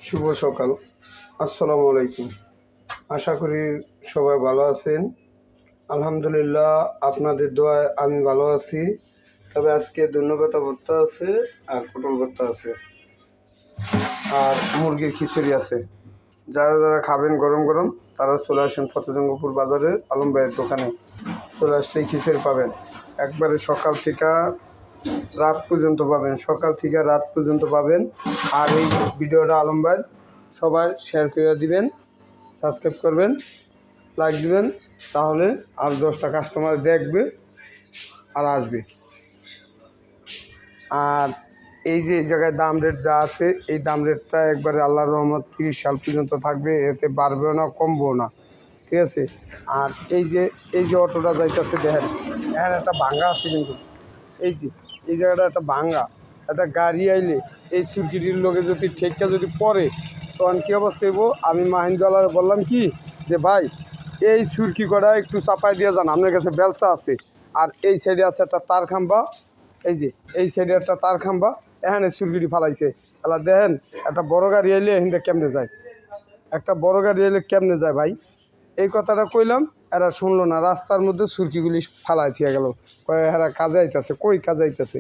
শুভ সকাল। আসসালামু আলাইকুম। আশা করি সবাই ভালো আছেন। আলহামদুলিল্লাহ, আপনাদের দোয়ায় আমি ভালো আছি। তবে আজকে ধন্যবাদ ভর্তা আছে আর পটল ভর্তা আছে আর মুরগির খিচুড়ি আছে। যারা যারা খাবেন গরম গরম তারা চলে আসেন ফতেজঙ্গপুর বাজারের আলম ভাইয়ের দোকানে। চলে আসলেই খিচুড়ি পাবেন। একবারে সকাল থেকে রাত পর্যন্ত পাবেন, সকাল থেকে রাত পর্যন্ত পাবেন। আর এই ভিডিওটা আলম ভাই সবাই শেয়ার করে দিবেন, সাবস্ক্রাইব করবেন, লাইক দিবেন, তাহলে আর 10টা কাস্টমার দেখবে আর আসবে। আর এই যে এই জায়গায় দাম রেট যা আছে, এই দাম রেটটা একবারে আল্লাহর রহমত 30 সাল পর্যন্ত থাকবে, এতে বাড়বেও না কমবেও না, ঠিক আছে। আর এই যে অটোটা যাইতেছে দেখেন, এখানে একটা ভাঙ্গা আছে কিন্তু এই জায়গাটা একটা ভাঙ্গা, একটা গাড়ি আইলে এই সুরকিটির লোকে যদি ঠেকটা যদি পড়ে তখন কী অবস্থা হইব। আমি মাহিন্দওয়ালার বললাম কি যে ভাই এই সুরকি কটা একটু চাপাই দিয়ে যান, আপনার কাছে বেলচা আছে। আর এই সাইডে আছে একটা তার খাম্বা, এই সাইডে একটা তার খাম্বা, এখানে সুরকিটি ফালাইছে। এলা দেখেন একটা বড় গাড়ি আইলে এখানে কেমনে যায়, একটা বড় গাড়ি এলে কেমনে যায় ভাই। এই কথাটা কইলাম, এরা শুনলো না, রাস্তার মধ্যে সুরকিগুলি ফালাই থিয়ে গেল। এরা কাজে আইতেছে, কই কাজে আইতেছে।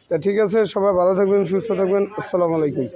তা ঠিক আছে, সবাই ভালো থাকবেন, সুস্থ থাকবেন। আসসালামু আলাইকুম।